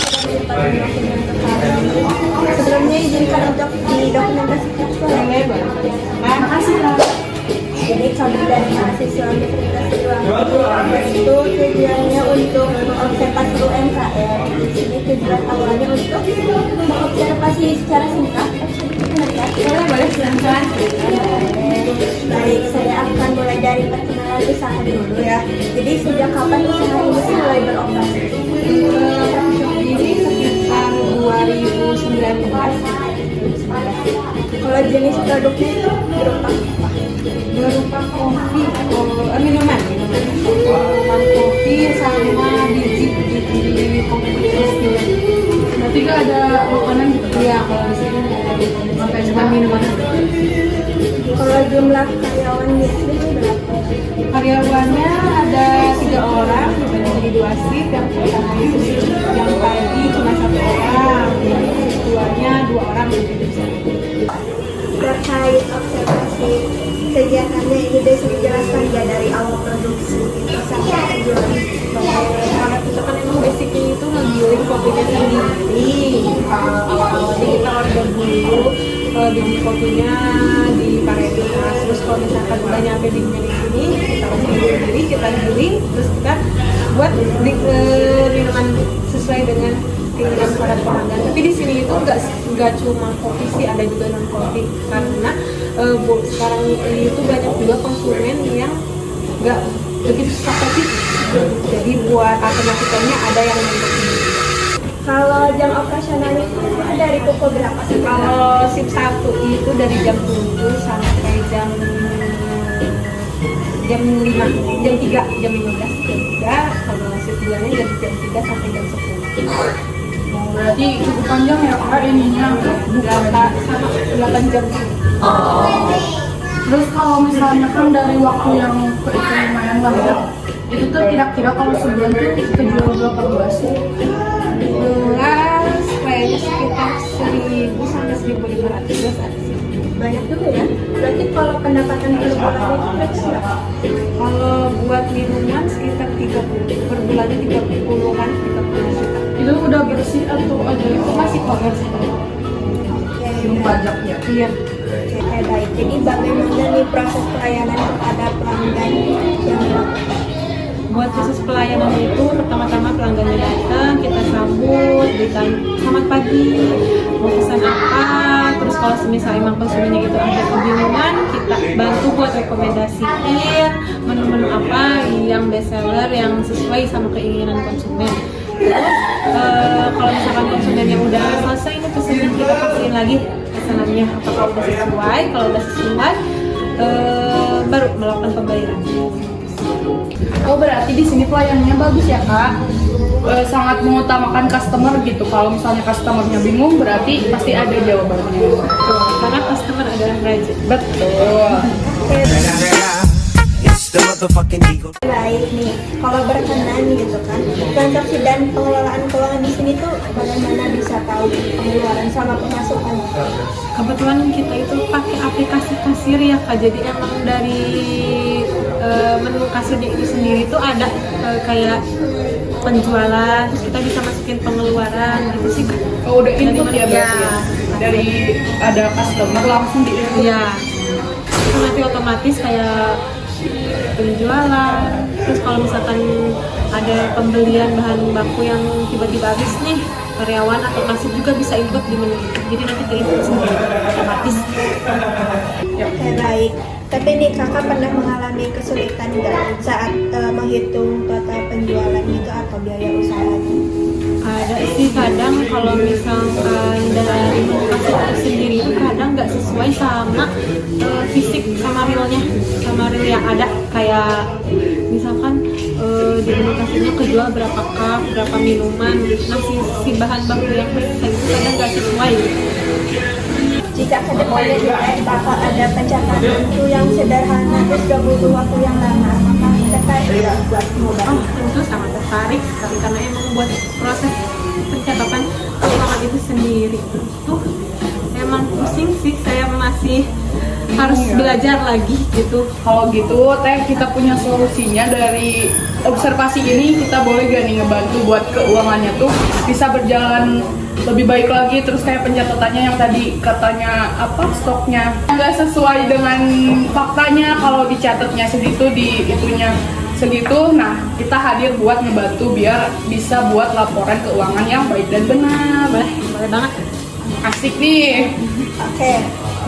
sudah melipat dokumen ke kami. Sebelumnya izinkan untuk didokumentasikan suara. Makasih Kak. Jadi kami dari mahasiswa Universitas Trisakti itu tujuannya untuk mengobservasi UMKM. Di sini tujuan awalnya untuk mengobservasi secara singkat. Boleh silakan. Baik, saya akan mulai dari perkenalan usaha dulu ya. Jadi sejak kapan usaha ini mulai beroperasi? Ini sekitar 2019. Kalau jenis produknya itu berupa apa? Berupa kopi, minuman kopi sama biji kopi. Berarti kan ada makanan gitu ya, kalau di sini sampai cuma minuman. Kalau jumlah karyawannya itu berapa? Karyawannya ada 3 orang, dibagi jadi 2 shift. Yang pertama itu yang pagi cuma 1 orang, yang keduanya 2 orang. Terkait observasi kegiatannya ini bisa dijelaskan ya dari awal produksi sampai penjualan. Karena kita kan emang basicnya itu ngegiling kopinya sendiri. Awal-awalnya kita order dulu biji kopinya di Pareditas. Terus kalau misalkan udah nyampe bijinya di sini, kita langsung sendiri, kita giling, terus kita buat minuman sesuai dengan keinginan para pelanggan. Tapi di sini itu nggak cuma kopi sih, ada juga non kopi. Karena sekarang itu banyak juga konsumen yang nggak begitu suka kopi. Jadi buat alternatifnya ada yang Kalau jam operasionalnya itu dari pukul berapa? kalau shift 1 itu dari jam 7 sampai jam 5, jam 3, jam 15, jam 3. Kalau shift 2-nya dari jam 3 sampai jam 10. Berarti cukup panjang ya Kak ininya, Berapa sama 8 jam. Terus kalau misalnya kan dari waktu yang itu lumayan lah ya, itu tuh kira-kira kalau sebulan tuh kejual berapa gelas sih? Gelas kayaknya sekitar 1000 sampai 1500 gelas ada sih. Banyak juga ya. Berarti kalau pendapatan per bulan itu berapa? Kalau buat minuman sekitar 30 per bulannya 30-an, 30 juta. Itu udah bersih atau ada Itu masih komersil. belum pajak ya? Iya. Oke, baik. Jadi bagaimana nih proses pelayanan kepada pelanggan yang dilakukan? Buat khusus pelayanan itu pertama-tama pelanggannya datang, kita sambut, ditanya selamat pagi, mau pesan apa, terus kalau semisal emang konsumennya itu ada kebingungan, kita bantu buat rekomendasiin menu-menu apa yang best seller yang sesuai sama keinginan konsumen. Terus kalau misalkan konsumennya udah selesai ini pesanan, kita pastiin lagi pesanannya apakah udah sesuai. Kalau udah sesuai baru melakukan pembayaran. Oh berarti di sini pelayanannya bagus ya Kak? Sangat mengutamakan customer gitu. Kalau misalnya customernya bingung berarti pasti ada jawabannya. Karena customer adalah raja. Betul. Baik nih, kalau berkenan gitu kan, transaksi dan pengelolaan keuangan di sini tuh bagaimana bisa tahu pengeluaran sama pemasukan? Kebetulan kita itu pakai aplikasi kasir ya Kak. Jadi emang dari menu kasirnya itu sendiri tuh ada kayak penjualan, terus kita bisa masukin pengeluaran gitu sih Kak. Oh udah input ya berarti Ya. ya? Dari ada customer langsung di input. Iya. Itu nanti otomatis kayak penjualan, terus kalau misalkan ada pembelian bahan baku yang tiba-tiba habis nih, karyawan atau kasir juga bisa input di menu itu. Jadi nanti ke input sendiri otomatis. Oke, baik. Tapi nih kakak pernah mengalami kesulitan nggak saat menghitung total penjualan gitu atau biaya usahanya? Ada sih kadang kalau misalkan dari kasir itu sendiri itu kadang nggak sesuai sama fisik sama real yang ada. Kayak misalkan di menu kasirnya kejual berapa cup, berapa minuman, nah si bahan baku yang kita itu kadang nggak sesuai. Jika kedepannya juga bakal ada pencatatan itu yang sederhana terus gak butuh waktu yang lama, apakah tertarik nggak buat mengubah? Tentu sangat tertarik sekali karena emang buat proses pencatatan keuangan itu sendiri itu emang pusing sih. Saya masih harus ya. belajar lagi gitu. Kalau gitu teh kita punya solusinya. Dari observasi ini kita boleh gak nih ngebantu buat keuangannya tuh bisa berjalan lebih baik lagi. Terus kayak pencatatannya yang tadi katanya apa, stoknya nggak sesuai dengan faktanya, kalau dicatatnya segitu di itunya segitu. Nah kita hadir buat ngebantu biar bisa buat laporan keuangan yang baik dan benar. Boleh banget. Asik nih. Oke,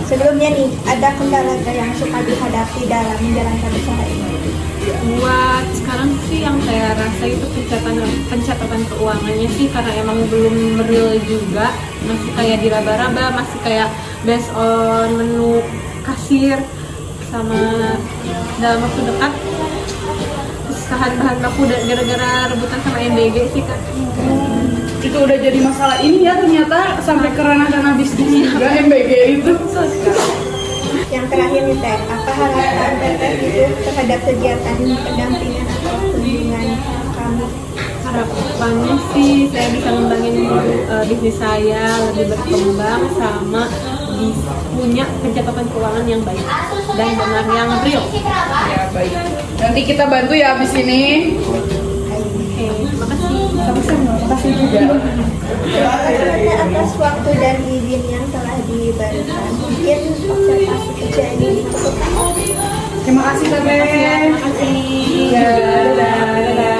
sebelumnya nih, ada kendala yang suka dihadapi dalam menjalankan usaha ini? Buat sekarang sih yang saya rasa itu pencatatan keuangannya sih, karena emang belum real juga, masih kayak diraba-raba, masih kayak based on menu kasir, sama dalam waktu dekat bahan baku gara-gara rebutan sama MBG sih Kak. Itu udah jadi masalah ini ya ternyata, sampai ke ranah bisnis juga MBG itu. Yang terakhir nih Teh, apa harapan Teteh itu terhadap kegiatan pendampingan atau bimbingan kami? Harapannya sih saya bisa ngembangin bisnis saya lebih berkembang, sama punya pencatatan keuangan yang baik dan benar yang real. Ya baik. Nanti kita bantu ya abis ini. Oke, makasih. Sama-sama. Makasih juga. Terima kasih Teh atas waktu dan izin yang telah diberikan. Mungkin observasi kerja ini dicukupkan. Terima kasih Teteh. Terima kasih. Ya, dadah.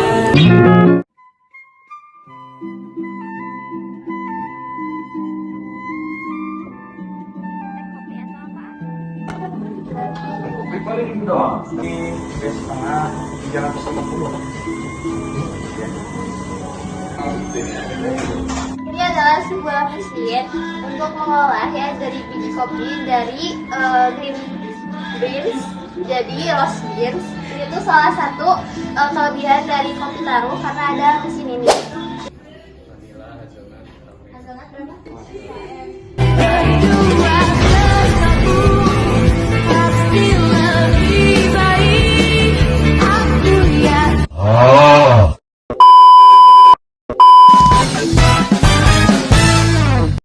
Paling doang. Ini 3,50. Ini adalah sebuah mesin untuk mengolah ya dari biji kopi dari green beans jadi roast beans. Ini tuh salah satu kelebihan dari Kopi Taruh karena ada mesin ini. Hazelnut berapa?